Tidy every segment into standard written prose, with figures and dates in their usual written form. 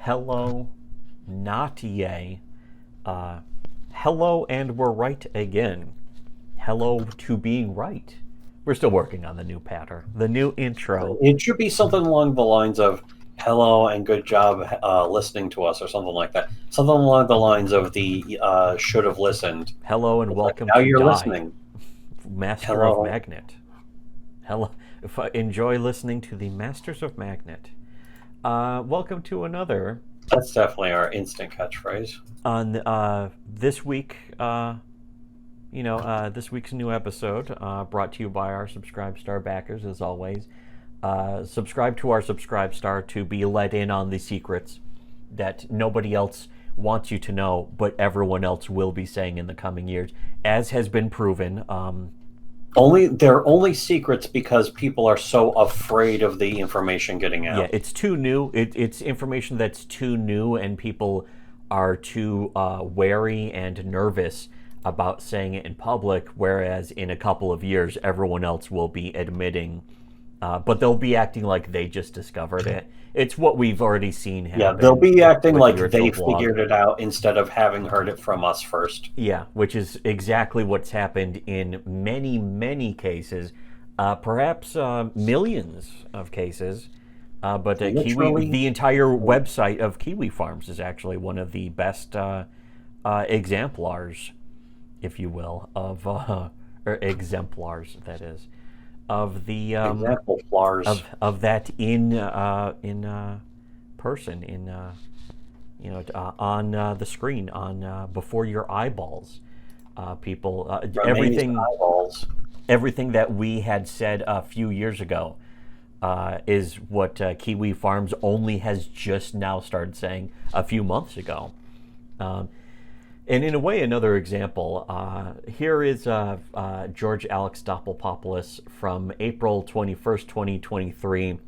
hello, not yay. Hello, and we're right again. Hello to being right. We're still working on the new pattern, the new intro. It should be something along the lines of "Hello and good job listening to us," or something like that. Something along the lines of the "should have listened." Hello and It's welcome now to you're Die, listening. Master of Hello. Magnet. Hello, enjoy listening to the Masters of Magnet. Welcome to another That's definitely our instant catchphrase. on this week. This week's new episode brought to you by our Subscribe Star backers, as always. Subscribe to our Subscribe Star to be let in on the secrets that nobody else wants you to know, but everyone else will be saying in the coming years, as has been proven. They're only secrets because people are so afraid of the information getting out. Yeah, it's too new. It's information that's too new, and people are too wary and nervous about saying it in public, whereas in a couple of years, everyone else will be admitting, but they'll be acting like they just discovered it. It's what we've already seen happen. Yeah, they'll be acting like the they blog. figured it out instead of having heard it from us first. Yeah, which is exactly what's happened in many, many cases, perhaps millions of cases. But the entire website of Kiwi Farms is actually one of the best exemplars, if you will, of or exemplars, that is, of the exemplars of that in person, on the screen, on before your eyeballs. People, everything that we had said a few years ago is what Kiwi Farms only has just now started saying a few months ago. And in a way, another example, here is George Alex Doppelpopoulos from April 21st, 2023,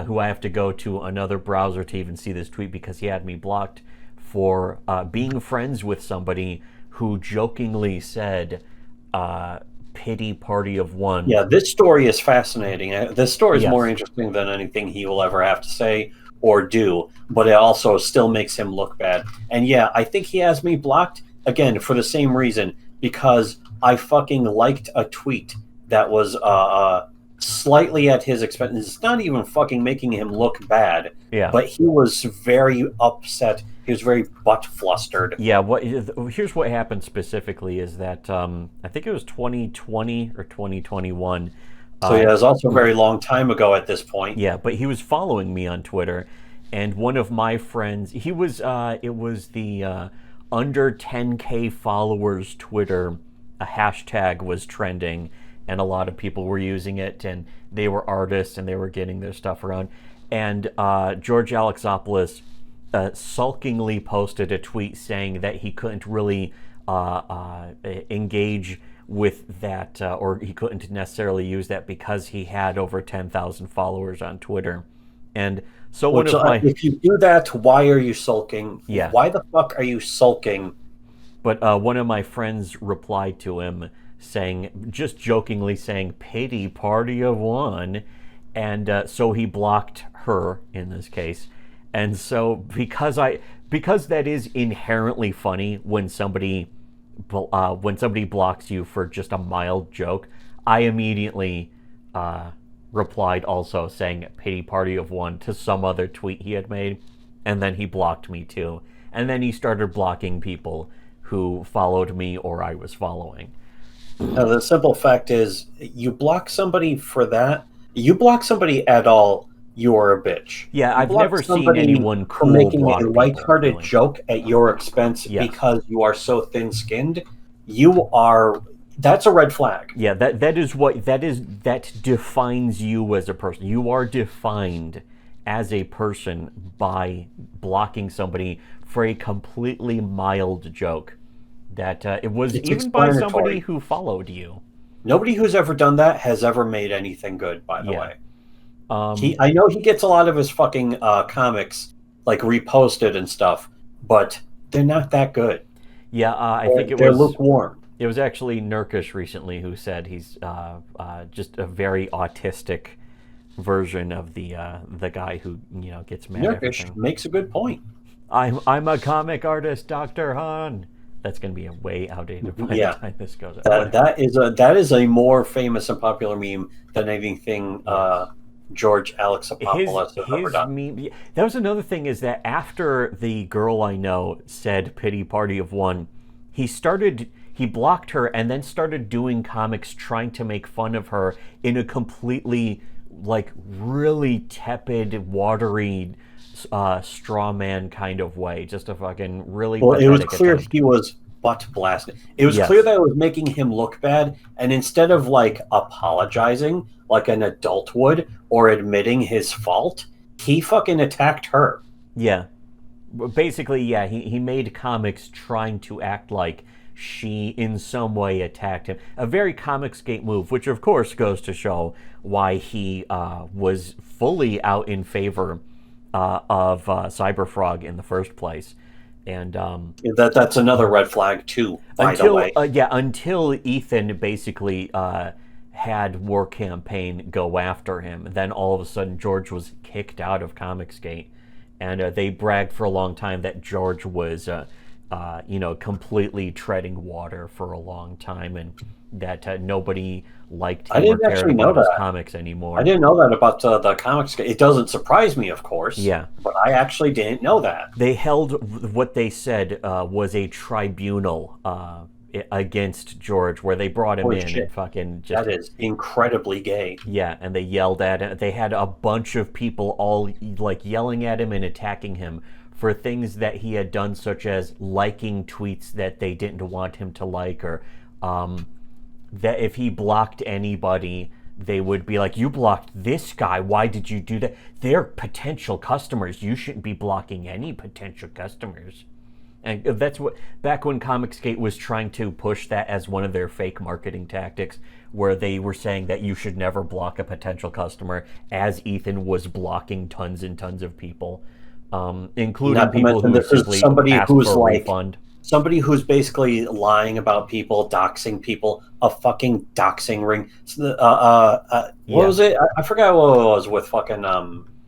who I have to go to another browser to even see this tweet because he had me blocked for being friends with somebody who jokingly said, pity party of one. Yeah, this story is fascinating. This story is more interesting than anything he will ever have to say or do, but it also still makes him look bad. And yeah, I think he has me blocked, again, for the same reason, because I fucking liked a tweet that was slightly at his expense. It's not even fucking making him look bad, but he was very upset. He was very butt flustered. Yeah, here's what happened specifically is that I think it was 2020 or 2021. So yeah, it was also a very long time ago at this point. Yeah, but he was following me on Twitter, and one of my friends, it was the under 10K followers Twitter, a hashtag was trending, and a lot of people were using it, and they were artists, and they were getting their stuff around. And George Alexopoulos sulkingly posted a tweet saying that he couldn't really engage with that, or he couldn't necessarily use that because he had over 10,000 followers on Twitter. And so if you do that, why are you sulking? Yeah. Why the fuck are you sulking? But one of my friends replied to him saying, just jokingly saying, pity party of one. And so he blocked her in this case. And so because that is inherently funny when somebody blocks you for just a mild joke, I immediately replied also saying pity party of one to some other tweet he had made, and then he blocked me too. And then he started blocking people who followed me or I was following. Now, the simple fact is, you block somebody for that, you block somebody at all, you're a bitch. Yeah, I've never seen anyone cool making block a lighthearted people, joke at your expense because you are so thin-skinned. That's a red flag. Yeah, that defines you as a person. You are defined as a person by blocking somebody for a completely mild joke. That it was even by somebody who followed you. Nobody who's ever done that has ever made anything good, by the way. I know he gets a lot of his fucking comics like reposted and stuff, but they're not that good. Yeah, I think they're lukewarm. It was actually Nurkish recently who said he's just a very autistic version of the guy who gets mad at everything. Makes a good point. I'm a comic artist, Dr. Han. That's going to be a way outdated by the time this goes out. That is a more famous and popular meme than anything George Alexopoulos has ever done. Meme, that was another thing, is that after the girl I know said "Pity Party of One," he blocked her and then started doing comics trying to make fun of her in a completely really tepid, watery, straw man kind of way. Just a fucking really. Well, it was clear he was butt blasted. It was clear that it was making him look bad, and instead of apologizing like an adult would or admitting his fault, he fucking attacked her. Yeah, basically, he made comics trying to act like she in some way attacked him. A very Comicsgate move, which of course goes to show why he was fully out in favor of Cyberfrog in the first place. And that's another red flag too, by the way. Until Ethan basically had War Campaign go after him, then all of a sudden George was kicked out of Comicsgate, and they bragged for a long time that George was completely treading water for a long time, and that nobody liked him or cared about his comics anymore. I didn't know that about the comics. It doesn't surprise me, of course. Yeah. But I actually didn't know that. They held what they said was a tribunal against George, where they brought him in and fucking just... That is incredibly gay. Yeah, and they yelled at him. They had a bunch of people all yelling at him and attacking him for things that he had done, such as liking tweets that they didn't want him to like, or that if he blocked anybody, they would be like, "You blocked this guy, why did you do that? They're potential customers, you shouldn't be blocking any potential customers." And that's what, back when Comicsgate was trying to push that as one of their fake marketing tactics, where they were saying that you should never block a potential customer, as Ethan was blocking tons and tons of people. Including people who simply asked for a refund. Somebody who's basically lying about people, doxing people, a fucking doxing ring. What was it? I forgot what it was with fucking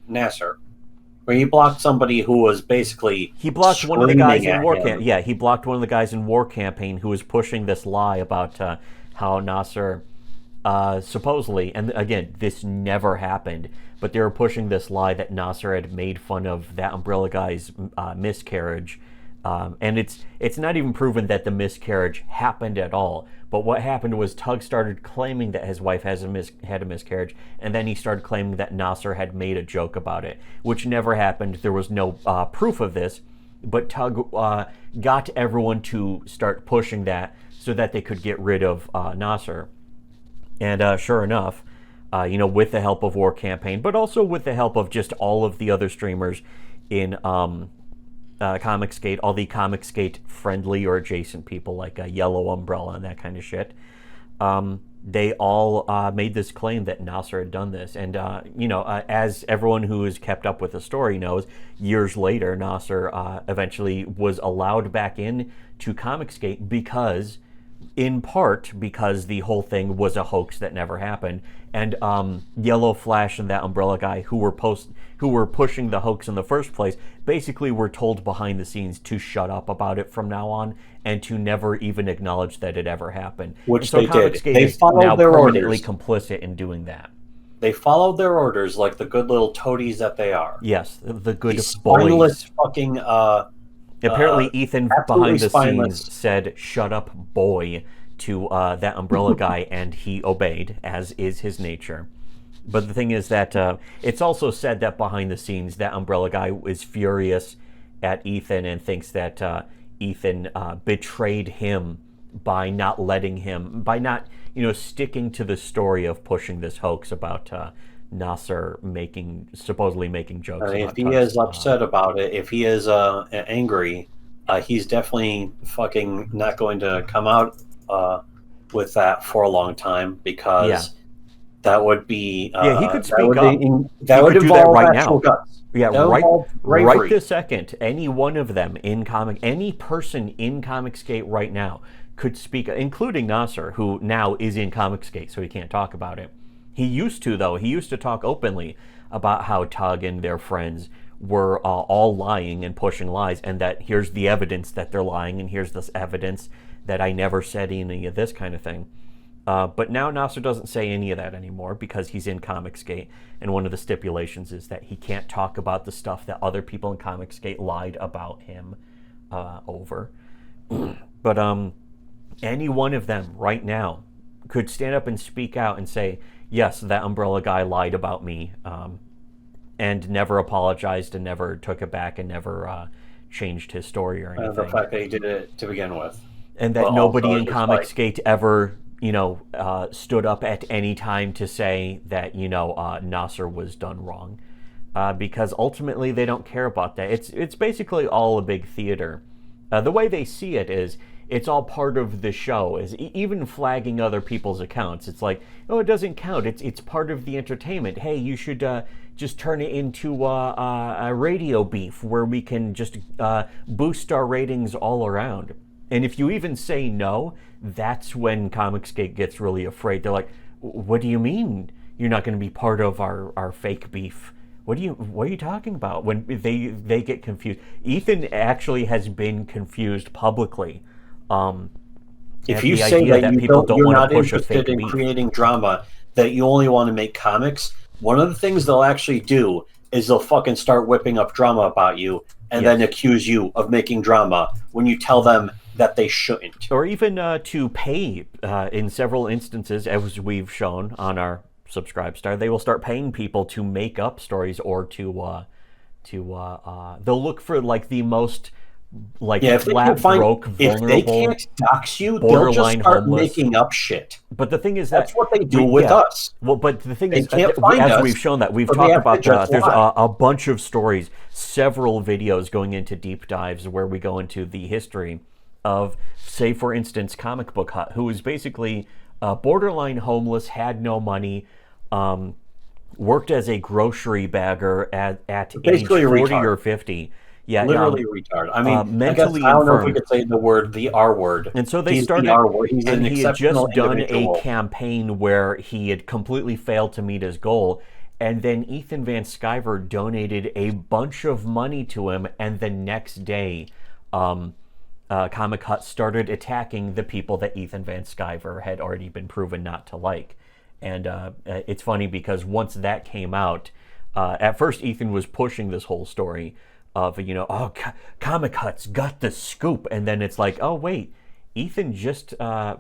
Nasser. Where he blocked somebody who was basically he blocked one of the guys in War Campaign. Yeah, he blocked one of the guys in War Campaign who was pushing this lie about how Nasser supposedly, and again, this never happened, but they were pushing this lie that Nasser had made fun of that Umbrella guy's miscarriage, and it's not even proven that the miscarriage happened at all. But what happened was Tug started claiming that his wife had a miscarriage, and then he started claiming that Nasser had made a joke about it, which never happened. There was no proof of this, but Tug got everyone to start pushing that so that they could get rid of Nasser. And sure enough, with the help of War Campaign, but also with the help of just all of the other streamers in Comicsgate, all the Comicsgate friendly or adjacent people like Yellow Umbrella and that kind of shit, they all made this claim that Nasser had done this. And, as everyone who has kept up with the story knows, years later, Nasser eventually was allowed back in to Comicsgate in part because the whole thing was a hoax that never happened, and Yellow Flash and that Umbrella guy who were pushing the hoax in the first place basically were told behind the scenes to shut up about it from now on and to never even acknowledge that it ever happened. Which so they did. They followed their orders. Complicit in doing that. They followed their orders like the good little toadies that they are. Yes, the good boys. Spineless fucking. Apparently, Ethan behind the scenes said, "Shut up, boy," to that Umbrella guy, and he obeyed, as is his nature. But the thing is that it's also said that behind the scenes, that Umbrella guy is furious at Ethan and thinks that Ethan betrayed him by not sticking to the story of pushing this hoax about Nasser supposedly making jokes. If he is upset about it, if he is angry, he's definitely fucking not going to come out with that for a long time, because that would be he could speak up. That would involve actual guts. Yeah, right this second, any one of them any person in Comicsgate right now could speak, including Nasser, who now is in Comicsgate, so he can't talk about it. He used to, though. He used to talk openly about how Tug and their friends were all lying and pushing lies, and that here's the evidence that they're lying, and here's this evidence that I never said any of this kind of thing. But now Nasser doesn't say any of that anymore because he's in Comicsgate, and one of the stipulations is that he can't talk about the stuff that other people in Comicsgate lied about him over. But any one of them right now could stand up and speak out and say, yes, that Umbrella guy lied about me, and never apologized and never took it back and never changed his story or anything. The fact that he did it to begin with. And that nobody in Comicsgate ever, stood up at any time to say that, Nasser was done wrong. Because ultimately they don't care about that. It's basically all a big theater. The way they see it is, it's all part of the show. Is even flagging other people's accounts. It's like, oh, it doesn't count. It's part of the entertainment. Hey, you should just turn it into a radio beef where we can just boost our ratings all around. And if you even say no, that's when Comicsgate gets really afraid. They're like, what do you mean you're not going to be part of our fake beef? What are you talking about? When they get confused. Ethan actually has been confused publicly. If you say that you're not interested in creating drama, that you only want to make comics, one of the things they'll actually do is they'll fucking start whipping up drama about you and then accuse you of making drama when you tell them that they shouldn't. Or even to pay, in several instances, as we've shown on our Subscribestar, they will start paying people to make up stories or to they'll look for like the most flat, broke, vulnerable, if they can't dox you, they'll just start making up shit. But the thing is that's what they do with us. Well, but the thing is, as we've shown that, we've talked about there's a bunch of stories, several videos going into deep dives where we go into the history of, say, for instance, Comic Book Hut, who was basically borderline homeless, had no money, worked as a grocery bagger at age 40 or 50. Yeah, literally retard. I mean, mentally I don't know if we could say the R word. And so they started, and he had just done a campaign where he had completely failed to meet his goal. And then Ethan Van Sciver donated a bunch of money to him, and the next day, Comic Hut started attacking the people that Ethan Van Sciver had already been proven not to like. And it's funny because once that came out, at first Ethan was pushing this whole story of, Comic Hut's got the scoop. And then it's like, oh, wait, Ethan just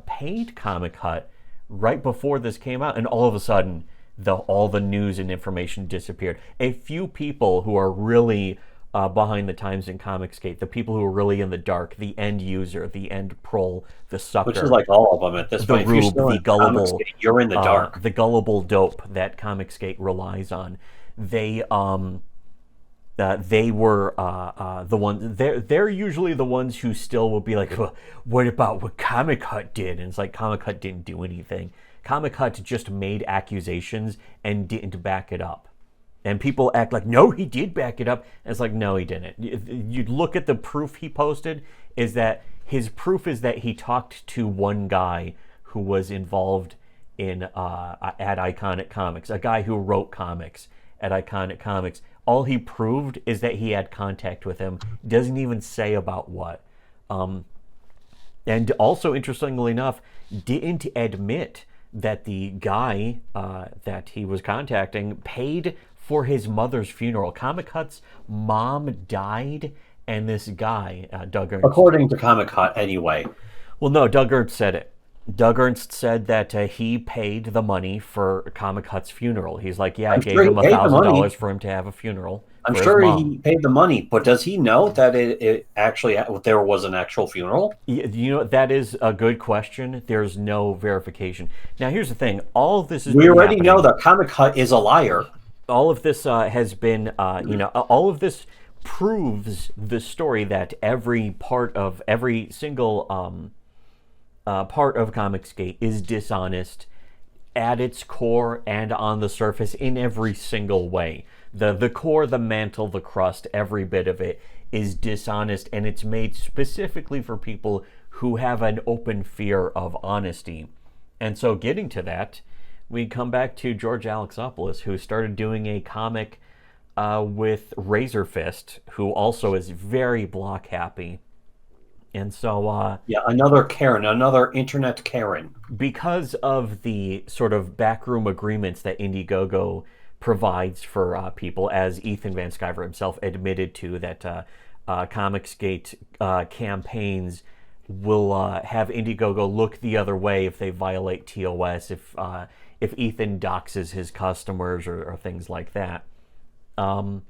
paid Comic Hut right before this came out. And all of a sudden, all the news and information disappeared. A few people who are really behind the times in Comicsgate, the people who are really in the dark, the end user, the end troll, the sucker. Which is like all of them at this point. The rube, the gullible. You're in the dark. The gullible dope that Comicsgate relies on. They were the ones. They're usually the ones who still will be like, well, what about what Comic Hut did? And it's like, Comic Hut didn't do anything. Comic Hut just made accusations and didn't back it up. And people act like, no, he did back it up. And it's like, no, he didn't. You look at the proof he posted, is that his proof is that he talked to one guy who was involved in at Iconic Comics, a guy who wrote comics at Iconic Comics. All he proved is that he had contact with him. Doesn't even say about what. And also, interestingly enough, didn't admit that the guy that he was contacting paid for his mother's funeral. Comic Hut's mom died, and this guy, Doug Ernst... According to Comic Hut, anyway. Well, no, Doug Ernst said it. Doug Ernst said that he paid the money for Comic Hut's funeral. He's like, yeah, I gave him $1,000 for him to have a funeral. I'm sure he paid the money, but does he know that it actually there was an actual funeral? That is a good question. There's no verification. Now, here's the thing. All of this is we already know that Comic Hut is a liar. All of this has been, all of this proves the story that every single part of Comicsgate is dishonest at its core and on the surface in every single way. The core, the mantle, the crust, every bit of it is dishonest, and it's made specifically for people who have an open fear of honesty. And so getting to that, we come back to George Alexopoulos, who started doing a comic with Razor Fist, who also is very block happy. And so... another Karen, another internet Karen. Because of the sort of backroom agreements that Indiegogo provides for people, as Ethan Van Sciver himself admitted to, that Comicsgate campaigns will have Indiegogo look the other way if they violate TOS, if Ethan doxes his customers or things like that. Doxes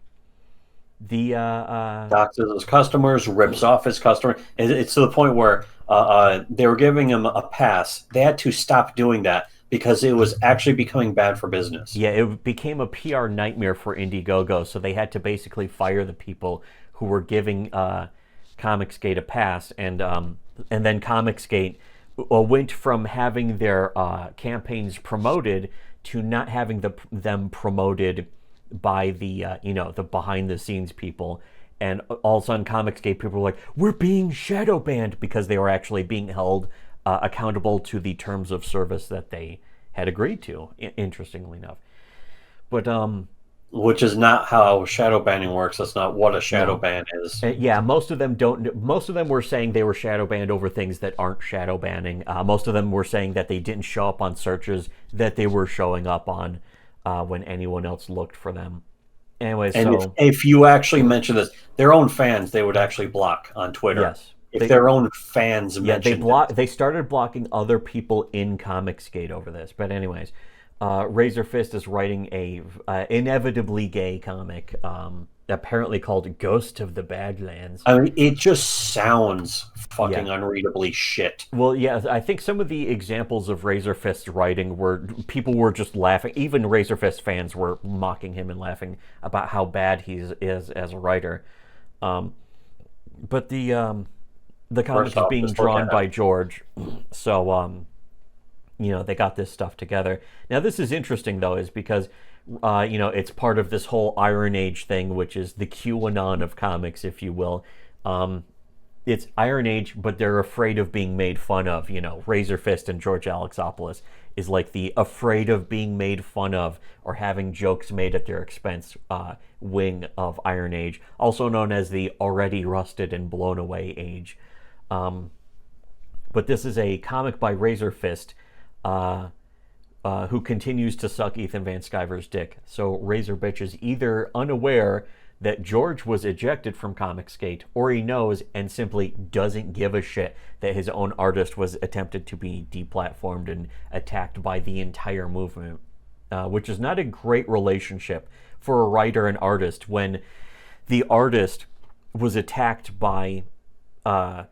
his customers, rips off his customer. It's to the point where they were giving him a pass. They had to stop doing that because it was actually becoming bad for business. Yeah, it became a PR nightmare for Indiegogo, so they had to basically fire the people who were giving Comicsgate a pass, and then Comicsgate went from having their campaigns promoted to not having them promoted by the the behind the scenes people. And all of a sudden Comicsgate people were like, we're being shadow banned, because they were actually being held accountable to the terms of service that they had agreed to, interestingly enough. But which is not how shadow banning works. That's not what a shadow ban is. Yeah, most of them were saying they were shadow banned over things that aren't shadow banning. Most of them were saying that they didn't show up on searches that they were showing up on when anyone else looked for them. Anyway, and so if you actually mention this, their own fans, they would actually block on Twitter. Yes, if their own fans mentioned they started blocking other people in Comicsgate over this. But anyways, Razor Fist is writing a inevitably gay comic, apparently called Ghost of the Badlands. I mean, it just sounds fucking unreadably shit. Well, yeah, I think some of the examples of Razor Fist's writing people were just laughing. Even Razor Fist fans were mocking him and laughing about how bad he is as a writer. But the comic is being drawn by George, so they got this stuff together. Now, this is interesting though, is because it's part of this whole Iron Age thing, which is the QAnon of comics, if you will. It's Iron Age, but they're afraid of being made fun of. Razor Fist and George Alexopoulos is like the afraid of being made fun of or having jokes made at their expense wing of Iron Age, also known as the already rusted and blown away age. But this is a comic by Razor Fist, who continues to suck Ethan Van Sciver's dick. So Razor Bitch is either unaware that George was ejected from Comicsgate, or he knows and simply doesn't give a shit that his own artist was attempted to be deplatformed and attacked by the entire movement, which is not a great relationship for a writer and artist when the artist was attacked by a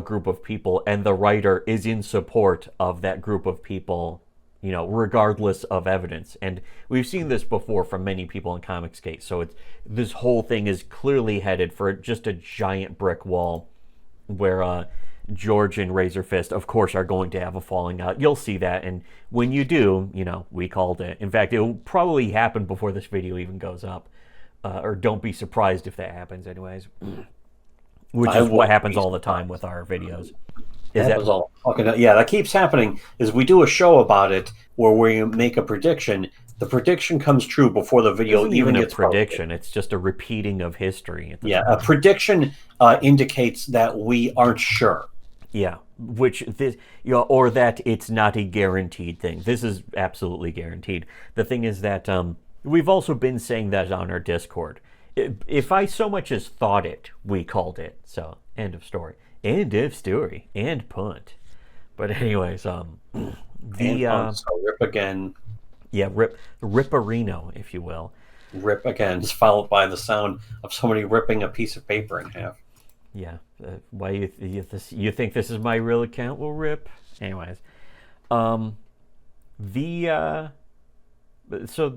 group of people, and the writer is in support of that group of people, regardless of evidence. And we've seen this before from many people in Comicsgate. So this whole thing is clearly headed for just a giant brick wall where George and Razor Fist, of course, are going to have a falling out. You'll see that. And when you do, we called it. In fact, it will probably happen before this video even goes up. Or don't be surprised if that happens anyways. Which is what happens all the time with our videos. That keeps happening. Is we do a show about it where we make a prediction. The prediction comes true before the video even gets a prediction. Posted. It's just a repeating of history. A prediction indicates that we aren't sure. Yeah, or that it's not a guaranteed thing. This is absolutely guaranteed. The thing is that we've also been saying that on our Discord. If I so much as thought it, we called it. So, end of story. End of story. And punt. But anyways, so rip again. Yeah, ripperino, if you will. Rip again, just followed by the sound of somebody ripping a piece of paper in half. Yeah. Why you think this is my real account? Will rip. Anyways, so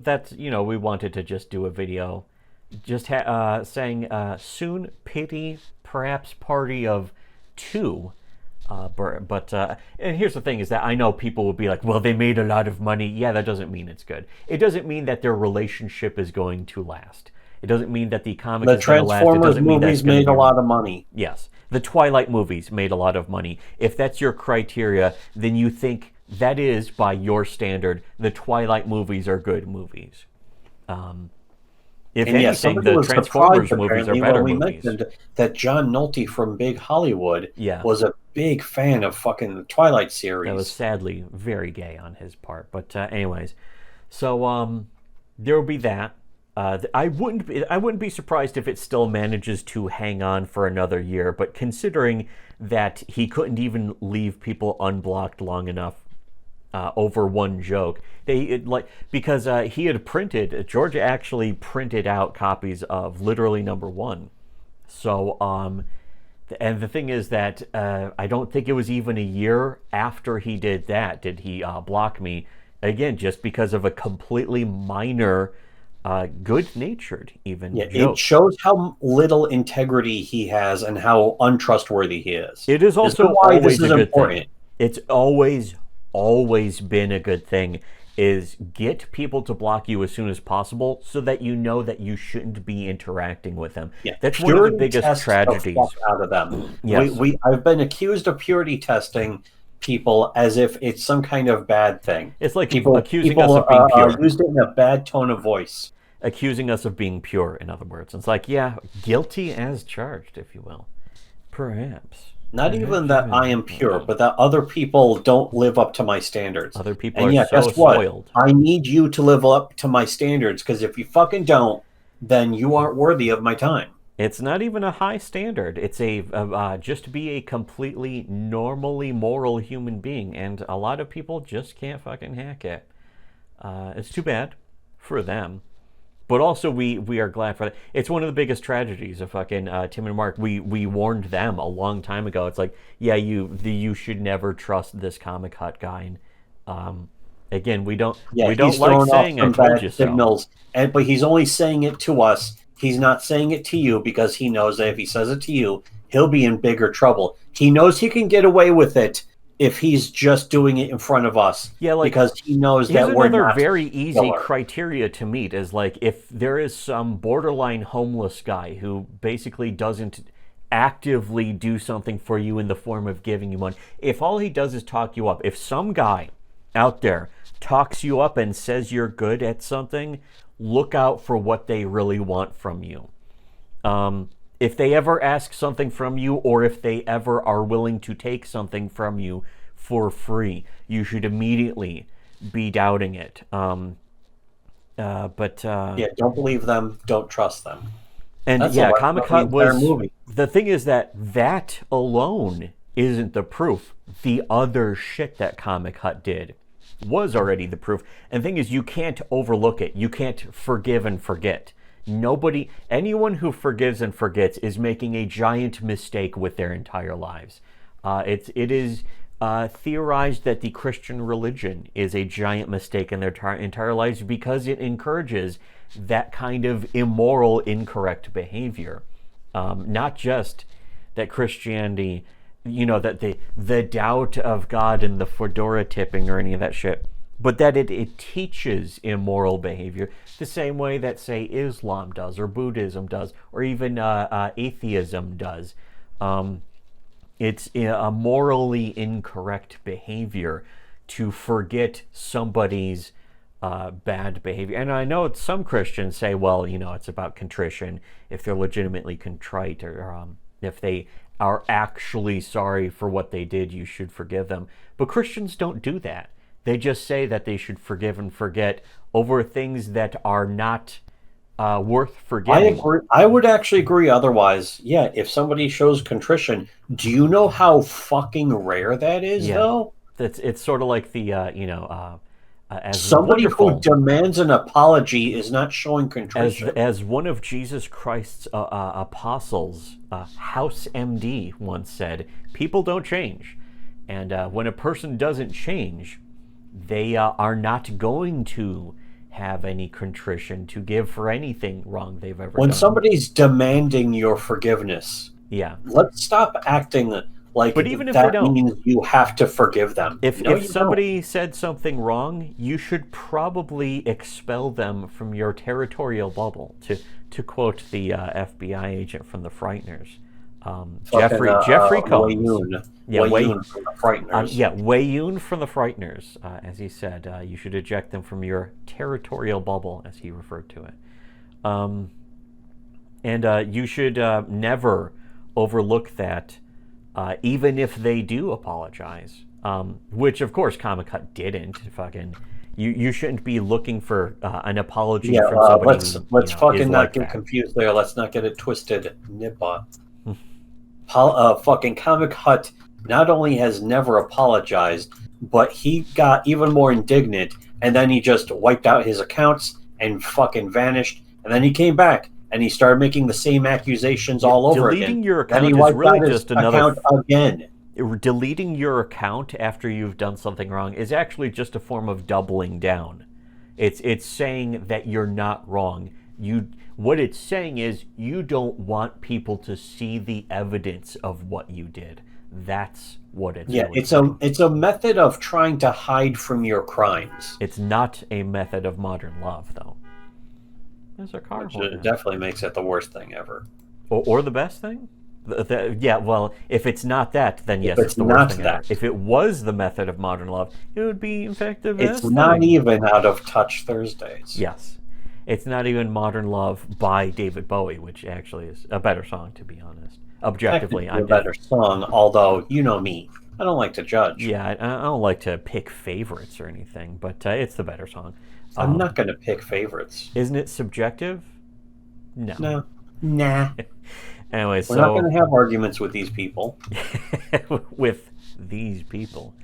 that's we wanted to just do a video. Just saying soon pity perhaps party of 2 but and here's the thing is that I know people will be like, well, they made a lot of money. Yeah, that doesn't mean it's good. It doesn't mean that their relationship is going to last. It doesn't mean that the comic is going to last. The Transformers movies made a lot of money. Yes, the Twilight movies made a lot of money. If that's your criteria, then you think that is, by your standard, the Twilight movies are good movies. If anything, the Transformers movies are better when we movies. mentioned that John Nolte from Big Hollywood Yeah. was a big fan of fucking the Twilight series. That was sadly very gay on his part. But anyways, so there will be that. I wouldn't be surprised if it still manages to hang on for another year. But considering that he couldn't even leave people unblocked long enough over one joke, because he had printed, Georgia actually printed out copies of literally #1. So and the thing is that I don't think it was even a year after he did that did he block me again, just because of a completely minor, good-natured even joke. It shows how little integrity he has and how untrustworthy he is. It is also always a good thing. It's always been a good thing, is get people to block you as soon as possible so that you know that you shouldn't be interacting with them. Yeah. That's one of the biggest tragedies. The fuck out of them. Yes. I've been accused of purity testing people as if it's some kind of bad thing. It's like accusing us of being pure. Used it in a bad tone of voice. Accusing us of being pure, in other words. It's like, yeah, guilty as charged, if you will. Perhaps. Not even that I am pure, but that other people don't live up to my standards. Other people are so spoiled. I need you to live up to my standards, because if you fucking don't, then you aren't worthy of my time. It's not even a high standard. It's just to be a completely normally moral human being, and a lot of people just can't fucking hack it. It's too bad for them. But also, we are glad for that. It's one of the biggest tragedies of fucking Tim and Mark. We warned them a long time ago. It's like, yeah, you should never trust this Comic Hut guy. And, again, we don't like saying I told you so. But he's only saying it to us. He's not saying it to you because he knows that if he says it to you, he'll be in bigger trouble. He knows he can get away with it if he's just doing it in front of us. Yeah, because he knows that we're not. Another very easy criteria to meet is, like, if there is some borderline homeless guy who basically doesn't actively do something for you in the form of giving you money. If all he does is talk you up, if some guy out there talks you up and says you're good at something, look out for what they really want from you. If they ever ask something from you, or if they ever are willing to take something from you for free, you should immediately be doubting it. Don't believe them. Don't trust them. And Comic Hut was the thing is that alone isn't the proof. The other shit that Comic Hut did was already the proof. And the thing is, you can't overlook it. You can't forgive and forget. Anyone who forgives and forgets is making a giant mistake with their entire lives. It is theorized that the Christian religion is a giant mistake in their entire lives because it encourages that kind of immoral, incorrect behavior. Not just that Christianity, that the doubt of God and the fedora tipping or any of that shit, but that it teaches immoral behavior the same way that, say, Islam does, or Buddhism does, or even atheism does. It's a morally incorrect behavior to forget somebody's bad behavior. And I know some Christians say, well, it's about contrition. If they're legitimately contrite, or if they are actually sorry for what they did, you should forgive them. But Christians don't do that. They just say that they should forgive and forget over things that are not worth forgiving. I agree. I would actually agree otherwise. Yeah, if somebody shows contrition, do you know how fucking rare that is, though? It's sort of like the, as somebody who demands an apology is not showing contrition. As one of Jesus Christ's apostles, House MD, once said, people don't change. And when a person doesn't change, they are not going to have any contrition to give for anything wrong they've ever done. When somebody's demanding your forgiveness, let's stop acting like but even if that they don't, means you have to forgive them. If somebody said something wrong, you should probably expel them from your territorial bubble, to quote the FBI agent from The Frighteners. Jeffrey Combs. Wei-Yun from the Frighteners. Wei-Yun from the Frighteners, as he said. You should eject them from your territorial bubble, as he referred to it. And you should never overlook that, even if they do apologize. Which, of course, Comic Hut didn't. You shouldn't be looking for an apology from somebody. Let's fucking not get confused there. Let's not get it twisted. Nibba. Fucking Comic Hut not only has never apologized, but he got even more indignant, and then he just wiped out his accounts and fucking vanished, and then he came back and he started making the same accusations all over again. Deleting your account is really just another again. Deleting your account after you've done something wrong is actually just a form of doubling down. It's saying that you're not wrong. What it's saying is you don't want people to see the evidence of what you did. That's what it's really saying. It's a method of trying to hide from your crimes. It's not a method of modern love, though. There's a car. It definitely makes it the worst thing ever. Or the best thing? Well, if it's not that, then yes, it's the worst thing ever. If it was the method of modern love, it would be, in fact, the best thing. It's not even Out of Touch Thursdays. Yes. It's not even Modern Love by David Bowie, which actually is a better song, to be honest. Objectively, a better song, although, you know me, I don't like to judge. Yeah, I don't like to pick favorites or anything, but it's the better song. I'm not going to pick favorites. Isn't it subjective? No. Nah. Anyway, We're not going to have arguments with these people. With these people.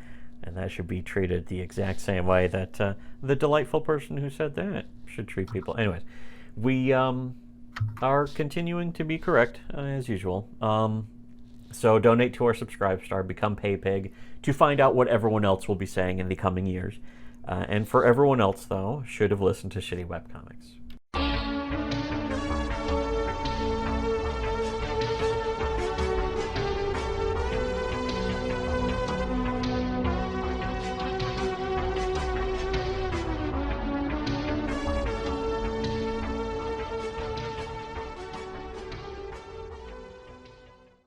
And that should be treated the exact same way that the delightful person who said that should treat people. Anyways, we are continuing to be correct, as usual. So donate to our Subscribe Star, become PayPig, to find out what everyone else will be saying in the coming years. And for everyone else, though, should have listened to Shitty Webcomics.